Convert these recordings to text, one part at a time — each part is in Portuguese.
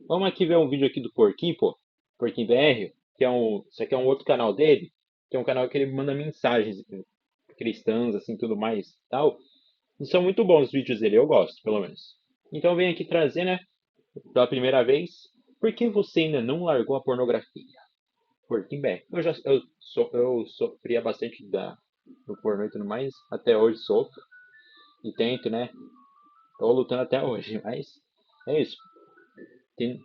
Vamos aqui ver um vídeo aqui do Porquinho, pô. Porquinho BR, que é isso aqui é um outro canal dele, que é um canal que ele manda mensagens cristãs, assim, tudo mais, tal. E são muito bons os vídeos dele, eu gosto, pelo menos. Então vem aqui trazer, né, pela primeira vez, por que você ainda não largou a pornografia? Porquinho BR. Eu sofria bastante do pornô e tudo mais, até hoje sofro, e tento, né, tô lutando até hoje, mas é isso. Tem,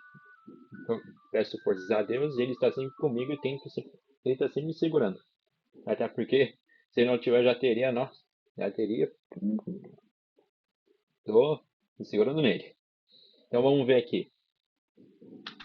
eu peço forças a Deus, e Ele está sempre comigo e Ele está sempre me segurando. Até porque, se Ele não tiver, já teria, nossa, já teria. Tô me segurando nele. Então vamos ver aqui.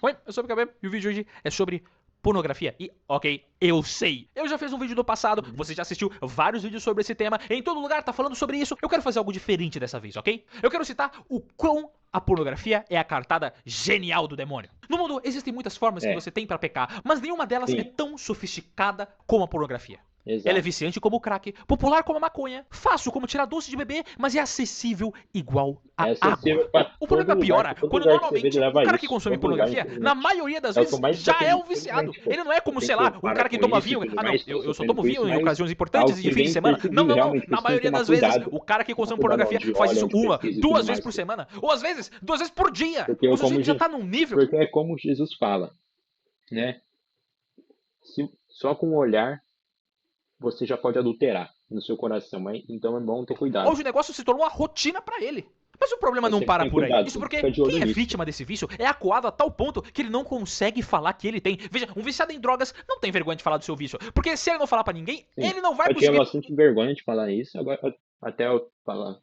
Oi, eu sou o BKB e o vídeo de hoje é sobre pornografia. E, ok, eu sei. Eu já fiz um vídeo no passado, você já assistiu vários vídeos sobre esse tema, em todo lugar tá falando sobre isso. Eu quero fazer algo diferente dessa vez, ok? Eu quero citar o quão a pornografia é a cartada genial do demônio. No mundo existem muitas formas que É, você tem pra pecar, mas nenhuma delas é sim, tão sofisticada como a pornografia. Ela é exato. viciante como o crack, popular como a maconha, fácil como tirar doce de bebê, mas é acessível igual a É água. acessível para O todo problema lugar, piora para todo quando lugar que você vê, ele normalmente o leva cara que isso. consome Todo lugar, pornografia, na infelizmente. maioria das É o que eu vezes, mais já é percebi. um viciado. Infelizmente, pô, Ele não é eu como, sei tento lá, um parar cara que com toma isso e vinho. tudo Ah, não, mais, tô eu só sofrendo tomo com isso, vinho em mas ocasiões é importantes algo e de que fim de vem semana. Não, perseguindo. não, não. Realmente Na precisa maioria tomar das vezes, cuidado. o cara que consome Tomar cuidado pornografia onde faz olha, isso onde uma, pesquisa e tudo duas vezes mais, por pô. semana. Ou às vezes, duas vezes por dia. Porque O eu como, sujeito já tá num nível. porque é como Jesus fala, né? Só com o olhar você já pode adulterar no seu coração, mas então é bom ter cuidado. Hoje o negócio se tornou uma rotina pra ele. Mas o problema Então não sempre para tem por aí. cuidado, Isso tem que porque ficar de olho quem é nisso, pô. vítima desse vício é acuado a tal ponto que ele não consegue falar que ele tem. Veja, um viciado em drogas não tem vergonha de falar do seu vício. Porque se ele não falar pra ninguém, Sim, ele não vai eu tinha conseguir. bastante vergonha de falar isso, agora até eu falar,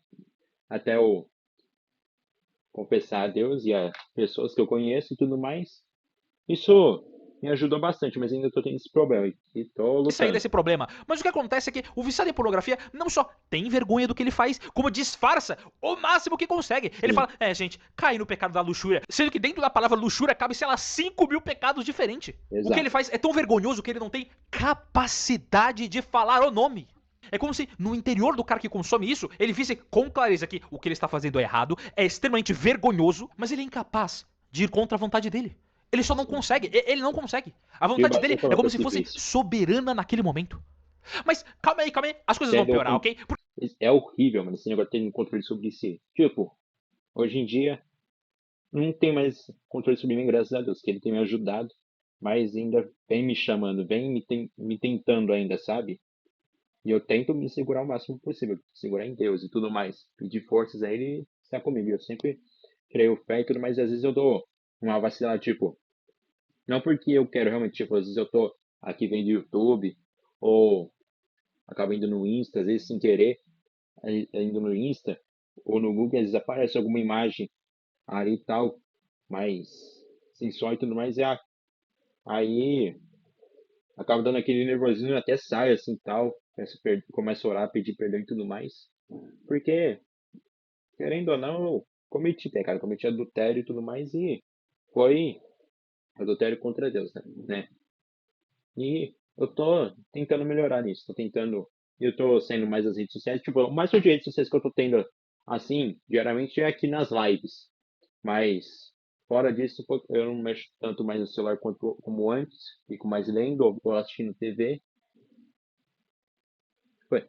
até eu confessar a Deus e a pessoas que eu conheço e tudo mais. Isso me ajudou bastante, mas ainda tô tendo esse problema e tô Sair lutando. desse problema. Mas o que acontece é que o viciado em pornografia não só tem vergonha do que ele faz, como disfarça o máximo que consegue. Ele Sim, fala, gente, cai no pecado da luxúria. Sendo que dentro da palavra luxúria cabe, sei lá, 5 mil pecados diferentes. O que ele exato. faz é tão vergonhoso que ele não tem capacidade de falar o nome. É como se no interior do cara que consome isso, ele visse com clareza que o que ele está fazendo é errado, é extremamente vergonhoso, mas ele é incapaz de ir contra a vontade dele. Ele só não Sim. consegue, ele não consegue. A Tive vontade dele bastante é problema com como se esse fosse vício. soberana naquele momento. Mas calma aí, as coisas vão Entendeu? piorar, ok? É horrível, mano, esse negócio de ter um controle sobre si. Tipo, hoje em dia, não tem mais controle sobre mim, graças a Deus, que ele tem me ajudado, mas ainda vem me chamando, me tentando ainda, sabe? E eu tento me segurar o máximo possível, segurar em Deus e tudo mais, pedir forças a Ele estar comigo. Eu sempre creio fé e tudo mais, e às vezes eu dou uma vacilada, tipo, não porque eu quero realmente, tipo, às vezes eu tô aqui vendo YouTube, ou acabo indo no Insta, às vezes sem querer, indo no Insta, ou no Google, às vezes aparece alguma imagem ali e tal, mais sensual e tudo mais, aí acaba dando aquele nervosinho, até sai assim tal, começa a orar, pedir perdão e tudo mais. Porque, querendo ou não, eu cometi pecado, cometi adultério e tudo mais, e foi adultério contra Deus, né? E eu tô tentando melhorar nisso, tô tentando, eu tô sendo mais as redes sociais, tipo, o máximo de redes sociais que eu tô tendo, assim, diariamente é aqui nas lives, mas fora disso, pô, eu não mexo tanto mais no celular como antes, fico mais lendo ou assistindo TV, foi,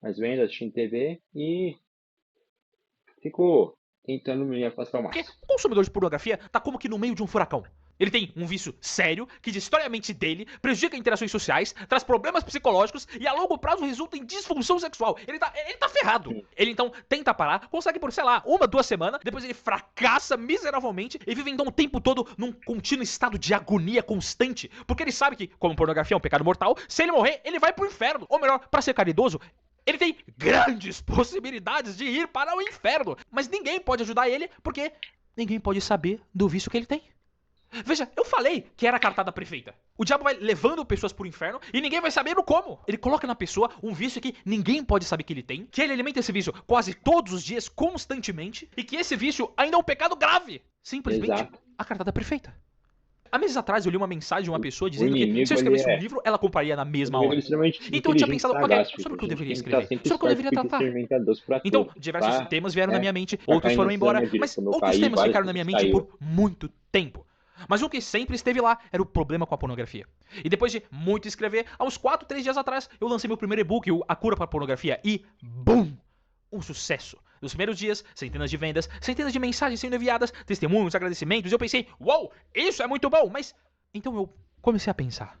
mais vendo, assistindo TV e fico tentando me afastar o Porque máximo. o consumidor de pornografia tá como que no meio de um furacão. Ele tem um vício sério que destrói a mente dele, prejudica interações sociais, traz problemas psicológicos e a longo prazo resulta em disfunção sexual. Ele tá ferrado. Sim, Ele então tenta parar, consegue por, sei lá, uma, 2 semanas, depois ele fracassa miseravelmente e vive então o tempo todo num contínuo estado de agonia constante. Porque ele sabe que, como pornografia é um pecado mortal, se ele morrer, ele vai pro inferno. Ou melhor, pra ser caridoso, ele tem grandes possibilidades de ir para o inferno, mas ninguém pode ajudar ele porque ninguém pode saber do vício que ele tem. Veja, eu falei que era a cartada perfeita. O diabo vai levando pessoas pro inferno e ninguém vai saber como. Ele coloca na pessoa um vício que ninguém pode saber que ele tem, que ele alimenta esse vício quase todos os dias, constantemente, e que esse vício ainda é um pecado grave. Simplesmente exato. a cartada perfeita. Há meses atrás eu li uma mensagem de uma pessoa O dizendo que se inimigo, eu ele escrevesse um é livro, ela compraria na o mesma inimigo ele é hora. extremamente Então eu tinha inteligente e pensado, ok, sagaz, sobre o Felipe. que A eu gente deveria tem que estar escrever, sempre sobre o que eu esperto deveria porque tratar. discernimento é doce para Então, todos. diversos Para, temas vieram na minha mente, para outros cair foram nessa embora, armadilha. mas Como eu outros caí, temas várias ficaram na minha pessoas mente caíram. por muito tempo. Mas o que sempre esteve lá era o problema com a pornografia. E depois de muito escrever, há uns 4, 3 dias atrás, eu lancei meu primeiro e-book, A Cura para a Pornografia, e BUM! Um sucesso. Nos primeiros dias, centenas de vendas, centenas de mensagens sendo enviadas, testemunhos, agradecimentos, e eu pensei, uau, isso é muito bom, mas... Então eu comecei a pensar,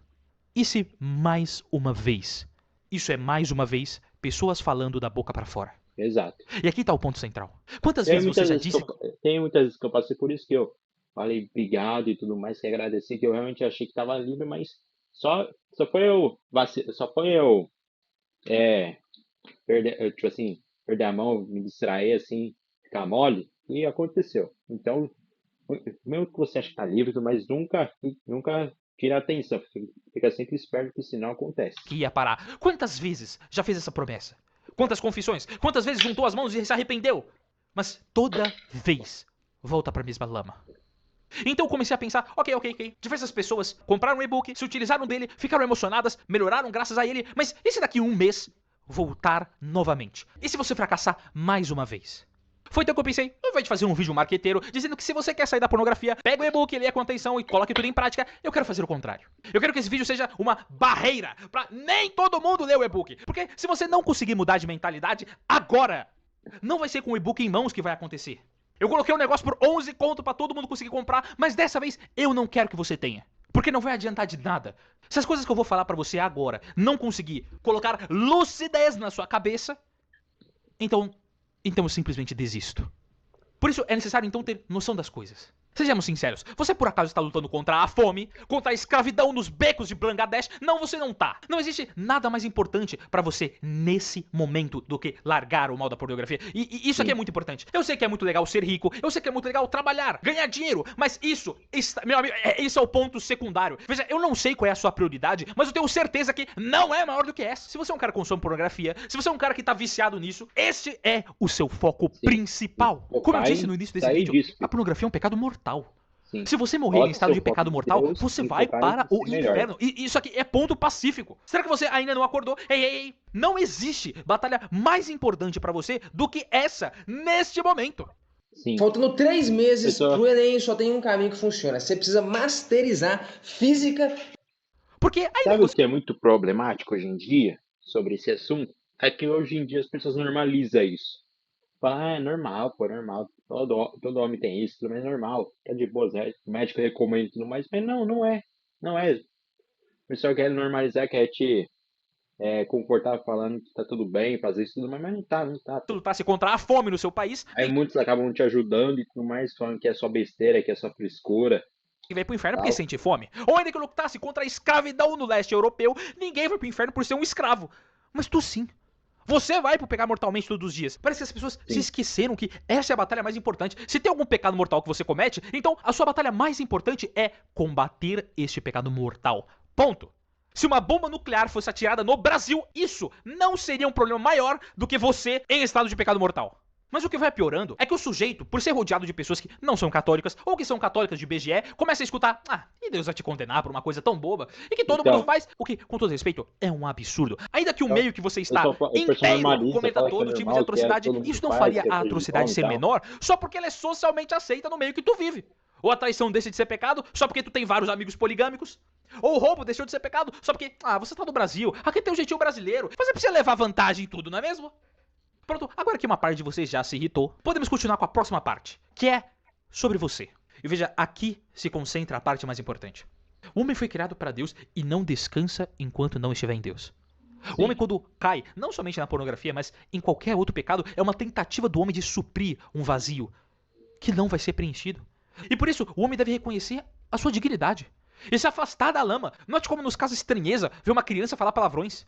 e se mais uma vez? Isso é mais uma vez pessoas falando da boca para fora. Exato. E aqui está o ponto central. Quantas Tem vezes você muitas já vezes que disse... tem muitas vezes que eu passei por isso que eu falei obrigado e tudo mais, que agradecer, que eu realmente achei que estava livre, mas só foi eu tipo assim, perder a mão, me distrair assim, ficar mole, e aconteceu. Então, mesmo que você ache que tá livre, mas nunca tira a atenção, fica sempre esperto que senão acontece. que ia parar? Quantas vezes já fez essa promessa? Quantas confissões? Quantas vezes juntou as mãos e se arrependeu? Mas toda vez volta para a mesma lama. Então eu comecei a pensar, ok. Diversas pessoas compraram um e-book, se utilizaram dele, ficaram emocionadas, melhoraram graças a ele, mas e se daqui um mês voltar novamente? E se você fracassar mais uma vez? Foi então que eu pensei, ao invés de fazer um vídeo marqueteiro dizendo que se você quer sair da pornografia, pega o e-book, leia com atenção e coloque tudo em prática, eu quero fazer o contrário. Eu quero que esse vídeo seja uma barreira pra nem todo mundo ler o e-book. Porque se você não conseguir mudar de mentalidade agora, não vai ser com o e-book em mãos que vai acontecer. Eu coloquei um negócio por 11 conto pra todo mundo conseguir comprar, mas dessa vez eu não quero que você tenha. Porque não vai adiantar de nada. Se as coisas que eu vou falar pra você agora não conseguir colocar lucidez na sua cabeça, então eu simplesmente desisto. Por isso é necessário então ter noção das coisas. Sejamos sinceros, você por acaso está lutando contra a fome, contra a escravidão nos becos de Bangladesh? Não, você não tá. Não existe nada mais importante pra você nesse momento do que largar o mal da pornografia. E isso aqui é muito importante. Eu sei que é muito legal ser rico, eu sei que é muito legal trabalhar, ganhar dinheiro, mas meu amigo, esse é o ponto secundário. Veja, eu não sei qual é a sua prioridade, mas eu tenho certeza que não é maior do que essa. Se você é um cara que consome pornografia, se você é um cara que tá viciado nisso, este é o seu foco principal. Como eu Focar disse em no início desse sair vídeo, disso, a pornografia é um pecado mortal. sim. Se você morrer em Coloque estado seu de foco pecado em mortal, Deus você e vai focar em para o ser melhor. inferno. E isso aqui é ponto pacífico. Será que você ainda não acordou? Ei, não existe batalha mais importante pra você do que essa, neste momento. Sim. Faltando 3 meses Pessoa, pro Enem, só tem um caminho que funciona. Você precisa masterizar física. Porque ainda que sabe o você... que é muito problemático hoje em dia sobre esse assunto? É que hoje em dia as pessoas normalizam isso. Fala, é normal, pô, é normal. Todo homem tem isso, tudo mais é normal. Tá de boas, o médico recomenda e tudo mais, mas não é. Não é. O pessoal quer normalizar, quer te comportar falando que tá tudo bem, fazer isso tudo mais, mas não tá, pô. lutasse contra a fome no seu país, Aí muitos acabam te ajudando e tudo mais, falando que é só besteira, que é só frescura, ninguém vai pro inferno porque tal. sente fome. Ou ainda que lutasse contra a escravidão no leste europeu, ninguém vai pro inferno por ser um escravo. Mas tu sim. Você vai pro pecar mortalmente todos os dias. Parece que as pessoas se esqueceram que essa é a batalha mais importante. Se tem algum pecado mortal que você comete, então a sua batalha mais importante é combater este pecado mortal. Ponto. Se uma bomba nuclear fosse atirada no Brasil, isso não seria um problema maior do que você em estado de pecado mortal. Mas o que vai piorando é que o sujeito, por ser rodeado de pessoas que não são católicas ou que são católicas de BGE, começa a escutar: e Deus vai te condenar por uma coisa tão boba e que todo mundo faz, o que, com todo respeito, é um absurdo. Ainda que o meio que você está O pessoal inteiro normaliza, cometa fala que é todo tipo de normal, que atrocidade, todo mundo isso não faz, faria que é a coisa de atrocidade bom e ser tal. menor só porque ela é socialmente aceita no meio que tu vive. Ou a traição deixa de ser pecado só porque tu tem vários amigos poligâmicos. Ou o roubo deixou de ser pecado só porque, você tá no Brasil, aqui tem o jeitinho brasileiro. Você precisa levar vantagem em tudo, não é mesmo? Pronto, agora que uma parte de vocês já se irritou, podemos continuar com a próxima parte, que é sobre você. E veja, aqui se concentra a parte mais importante. O homem foi criado para Deus e não descansa enquanto não estiver em Deus. O homem, quando cai, não somente na pornografia, mas em qualquer outro pecado, é uma tentativa do homem de suprir um vazio que não vai ser preenchido. E por isso, o homem deve reconhecer a sua dignidade e se afastar da lama. Note como nos casos de estranheza, ver uma criança falar palavrões.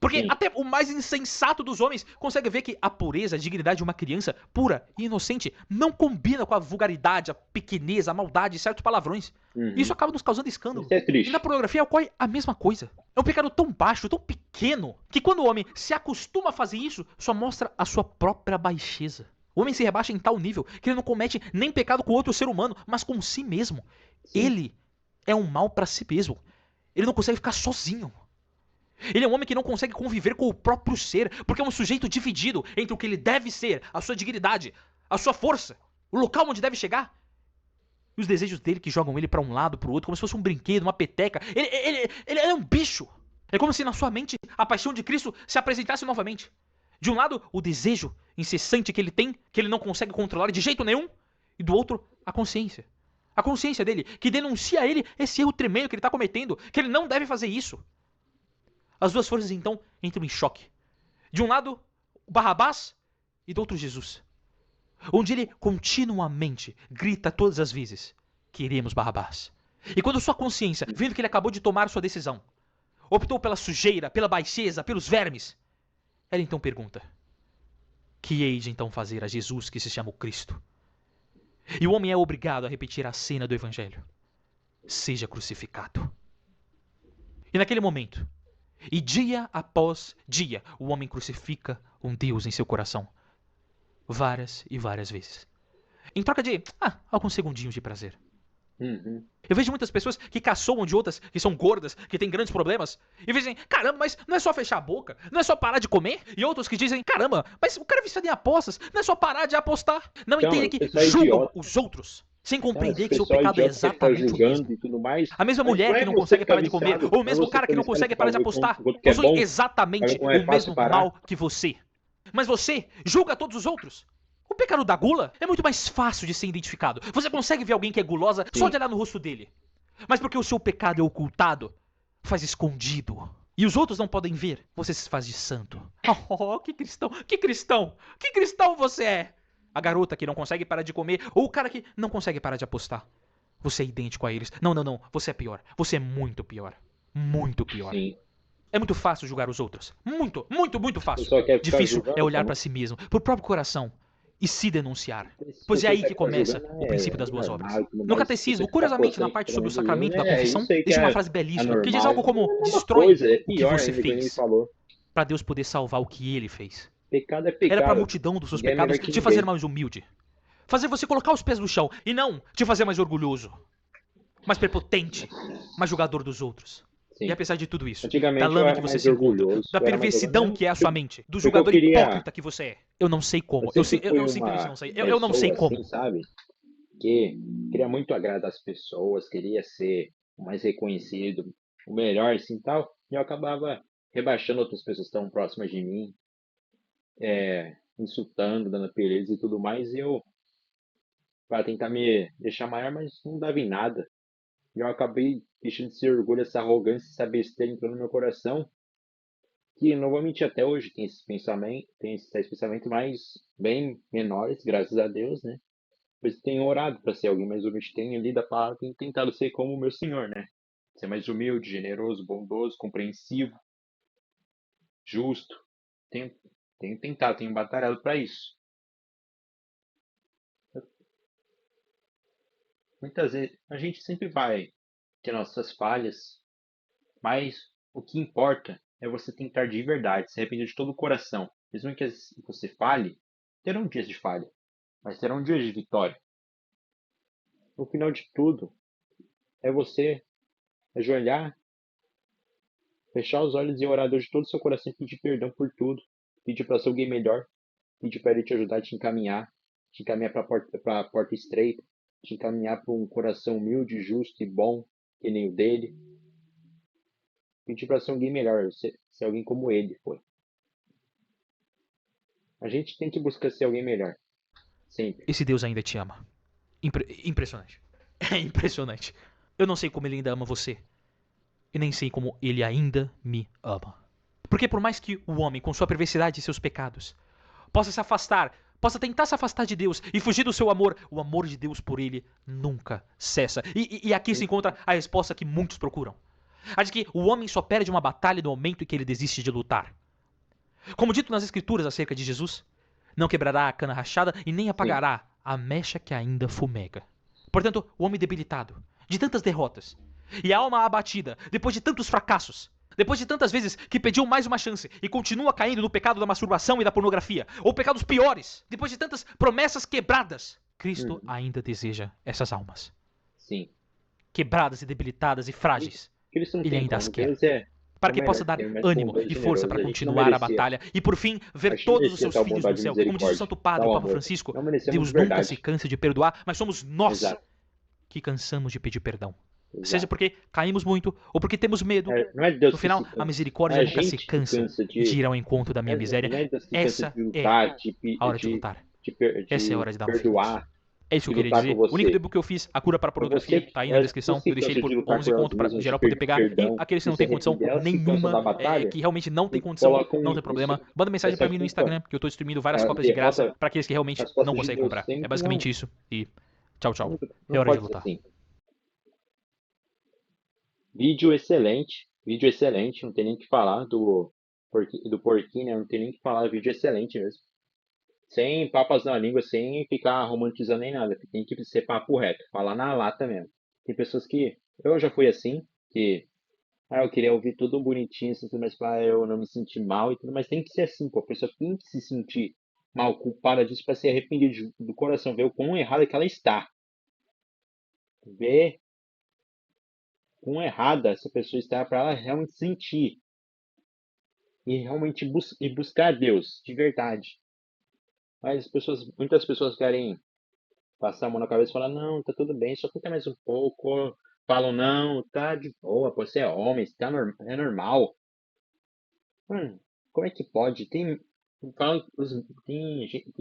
Porque até o mais insensato dos homens consegue ver que a pureza, a dignidade de uma criança pura e inocente não combina com a vulgaridade, a pequenez, a maldade e certos palavrões. Isso acaba nos causando escândalo. Isso é triste. E na pornografia ocorre a mesma coisa. É um pecado tão baixo, tão pequeno, que quando o homem se acostuma a fazer isso, só mostra a sua própria baixeza. O homem se rebaixa em tal nível que ele não comete nem pecado com outro ser humano, mas com si mesmo. Ele é um mal para si mesmo. Ele não consegue ficar sozinho. Ele é um homem que não consegue conviver com o próprio ser, porque é um sujeito dividido entre o que ele deve ser, a sua dignidade, a sua força, o local onde deve chegar, e os desejos dele que jogam ele para um lado, para o outro, como se fosse um brinquedo, uma peteca. Ele é um bicho. É como se na sua mente a paixão de Cristo se apresentasse novamente. De um lado, o desejo incessante que ele tem, que ele não consegue controlar de jeito nenhum, e do outro, a consciência. A consciência dele, que denuncia a ele esse erro tremendo que ele está cometendo, que ele não deve fazer isso. As duas forças então entram em choque. De um lado, o Barrabás, e do outro, Jesus. Onde ele continuamente grita todas as vezes: queremos Barrabás. E quando sua consciência, vendo que ele acabou de tomar sua decisão, optou pela sujeira, pela baixeza, pelos vermes, ela então pergunta: que hei de então fazer a Jesus que se chama o Cristo? E o homem é obrigado a repetir a cena do Evangelho: seja crucificado. E naquele momento, e dia após dia, o homem crucifica um Deus em seu coração. Várias e várias vezes. Em troca de, alguns segundinhos de prazer. Uhum. Eu vejo muitas pessoas que caçoam de outras, que são gordas, que têm grandes problemas, e dizem: caramba, mas não é só fechar a boca, não é só parar de comer. E outros que dizem: caramba, mas o cara é viciado em apostas, não é só parar de apostar. Não Então, entendem que pessoal julgam idiota. os outros, sem compreender Esse que seu pessoal pecado é idiota que fica exatamente o julgando mesmo. e tudo mais. A mesma Mas mulher não é que não você consegue que tá parar de comer, viciado, ou o não é mesmo você cara que não tá consegue parar de viciado, apostar, enquanto que é possuem bom, exatamente como é o fácil mesmo parar. mal que você. Mas você julga todos os outros. O pecado da gula é muito mais fácil de ser identificado. Você consegue ver alguém que é gulosa só de olhar no rosto dele. Mas porque o seu pecado é ocultado, faz escondido. E os outros não podem ver, você se faz de santo. Oh, que cristão, que cristão, que cristão você é! A garota que não consegue parar de comer, ou o cara que não consegue parar de apostar. Você é idêntico a eles. Não, você é pior. Você é muito pior. Muito pior. Sim. É muito fácil julgar os outros. Muito, muito, muito O fácil. pessoal quer ficar Difícil é julgando, olhar então para si mesmo, pro próprio coração, e se denunciar. se Pois é você aí quer que ficar começa julgando, o princípio das é boas obras. normal e tudo No mais. Se você catecismo, ficar curiosamente, na postando parte pelo sobre o menos ali, sacramento da é, confissão, isso aí que existe uma é frase belíssima, que diz anormal, algo isso como: não é a mesma destrói coisa, é o que pior você ainda, que nem fez, falou. para Deus poder salvar o que ele fez. Pecado é Era para a pecado. multidão dos seus Ninguém é pecados melhor que te fazer ninguém. mais humilde. Fazer você colocar os pés no chão, e não te fazer mais orgulhoso, mais prepotente, mais julgador dos outros. E Sim. apesar de tudo isso, da Antigamente eu lama em era que você mais se encontra, orgulhoso, da eu era mais orgulhoso, perversidão não, que é a sua mente, do porque eu julgador queria, hipócrita que você é. Eu não sei eu como. sempre fui Eu simplesmente uma não sei. Eu não sei pessoa assim, como. sabe? Que queria muito agradar as pessoas, queria ser o mais reconhecido, o melhor, assim, tal, e eu acabava rebaixando outras pessoas que estavam próximas de mim, insultando, dando apelidos e tudo mais, e eu, para tentar me deixar maior, mas não dava em nada. E eu acabei deixando esse orgulho, essa arrogância, essa besteira entrando no meu coração, que não vou mentir, até hoje tem esse pensamento, tem esses pensamentos mais bem menores, graças a Deus, né? Pois tenho orado para ser alguém mais humilde, tenho lido a palavra, tenho tentado ser como o meu Senhor, né? Ser mais humilde, generoso, bondoso, compreensivo, justo. Tenho, tenho tentado, tenho batalhado para isso. Muitas vezes a gente sempre vai ter nossas falhas, mas o que importa é você tentar de verdade, se arrepender de todo o coração. Mesmo que você falhe, terão dias de falha, mas terão dias de vitória. No final de tudo, é você ajoelhar, fechar os olhos e orar a Deus de todo o seu coração e pedir perdão por tudo. Pedir para ser alguém melhor. Pedir para Ele te ajudar a te encaminhar para a porta estreita, te encaminhar para um coração humilde, justo e bom, que nem o dele. Pedir para ser alguém melhor, ser alguém como ele foi. A gente tem que buscar ser alguém melhor. Sempre. Esse Deus ainda te ama. Impressionante. É impressionante. Eu não sei como ele ainda ama você. E nem sei como ele ainda me ama. Porque por mais que o homem, com sua perversidade e seus pecados, possa se afastar, possa tentar se afastar de Deus e fugir do seu amor, o amor de Deus por ele nunca cessa. E aqui se encontra a resposta que muitos procuram. A de que o homem só perde uma batalha no momento em que ele desiste de lutar. Como dito nas escrituras acerca de Jesus, não quebrará a cana rachada e nem Sim. apagará a mecha que ainda fumega. Portanto, o homem debilitado, de tantas derrotas, e a alma abatida, depois de tantos fracassos, depois de tantas vezes que pediu mais uma chance e continua caindo no pecado da masturbação e da pornografia, ou pecados piores, depois de tantas promessas quebradas, Cristo ainda deseja essas almas. Sim. quebradas e debilitadas e frágeis, Cristo não ele tem ainda como. as quer. Deus é Para o que possa melhor dar que tem, o mais ânimo bondoso e e força generoso. para A gente não continuar a merecia. batalha e por fim A ver gente não todos os merecia seus tal filhos no bondade e céu. Como diz o misericórdia, Santo Padre, tal o Papa amor. Francisco, Não merecemos Deus de nunca se verdade. cansa de perdoar, mas somos nós Exato, que cansamos de pedir perdão. Seja exato. porque caímos muito ou porque temos medo. Não é Deus No que final, se a cansa. É misericórdia a nunca se gente que cansa cansa de de. ir ao encontro da minha miséria. Não é Deus que cansa Essa de é lutar, a hora de lutar. Essa é a de hora de dar um fim nisso. perdoar, É isso que de eu queria lutar por dizer. O único você. debook que eu fiz, a cura para a É pornografia, tá aí na descrição. você Eu que deixei cansa ele por de lutar 11 por elas conto para mesmas, de geral poder pedir pegar. E perdão, aqueles que de não se tem condição arrepender. Elas se cansam nenhuma, da batalha que realmente não tem e condição, colocam não tem problema, manda mensagem essa para mim no culpa, Instagram, que eu tô distribuindo várias a cópias de graça derrota para aqueles que realmente nas não costas de conseguem Deus, comprar. sendo É que basicamente isso. E tchau, tchau. É não hora de pode ser lutar. assim. Vídeo excelente, não tem nem o que falar do porquinho, né? Não tem nem o que falar, vídeo excelente mesmo. Sem papas na língua, sem ficar romantizando nem nada. Tem que ser papo reto, falar na lata mesmo. Tem pessoas que. Eu já fui assim, que. Eu queria ouvir tudo bonitinho, assim, tudo mais pra eu não me sentir mal e tudo, mas tem que ser assim, pô. A pessoa tem que se sentir mal, culpada disso pra se arrepender do coração, ver o quão errada que ela está. Ver quão errada essa pessoa está pra ela realmente sentir. E realmente buscar Deus, de verdade. Mas muitas pessoas querem passar a mão na cabeça e falar, não, tá tudo bem, só fica mais um pouco. Falam, não, tá de boa, você é homem, tá é normal. Como é que pode? Tem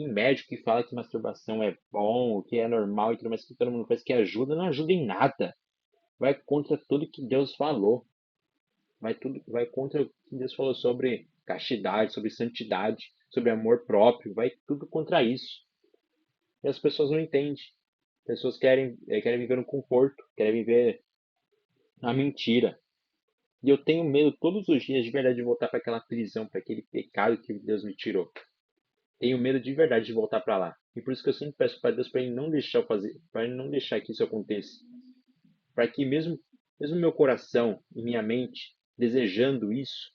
médico que fala que masturbação é bom, que é normal e tudo mais, que todo mundo faz, que ajuda, não ajuda em nada. Vai contra tudo que Deus falou. Vai contra o que Deus falou sobre castidade, sobre santidade, sobre amor próprio, vai tudo contra isso. E as pessoas não entendem. As pessoas querem viver no conforto, querem viver na mentira. E eu tenho medo todos os dias de verdade de voltar para aquela prisão, para aquele pecado que Deus me tirou. Tenho medo de verdade de voltar para lá. E por isso que eu sempre peço para Deus para ele não deixar eu fazer, para ele não deixar que isso aconteça. Para que mesmo meu coração e minha mente desejando isso,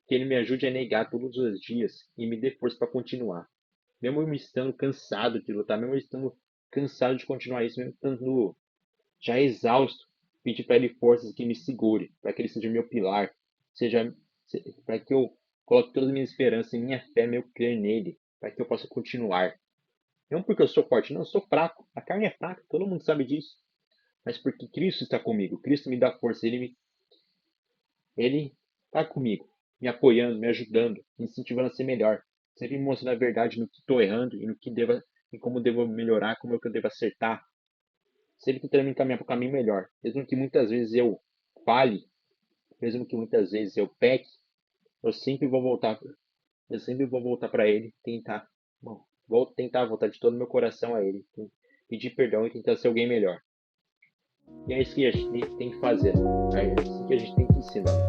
que ele me ajude a negar todos os dias e me dê força para continuar. Mesmo eu me estando cansado de lutar, mesmo eu estando cansado de continuar isso, mesmo estando já exausto, pedir para ele forças que me segure, para que ele seja meu pilar, seja para que eu coloque todas as minhas esperanças e minha fé, meu crer nele, para que eu possa continuar. Não porque eu sou forte, não, eu sou fraco. A carne é fraca, todo mundo sabe disso. Mas porque Cristo está comigo, Cristo me dá força, ele está comigo, me apoiando, me ajudando, me incentivando a ser melhor, sempre me mostrando a verdade no que estou errando e no que e como devo melhorar, como é que eu devo acertar, sempre tentando me encaminhar para o caminho melhor, mesmo que muitas vezes eu falhe, mesmo que muitas vezes eu peque, eu sempre vou voltar, para Ele, vou tentar voltar de todo o meu coração a Ele, pedir perdão e tentar ser alguém melhor. E é isso que a gente tem que fazer, é isso que a gente tem que ensinar.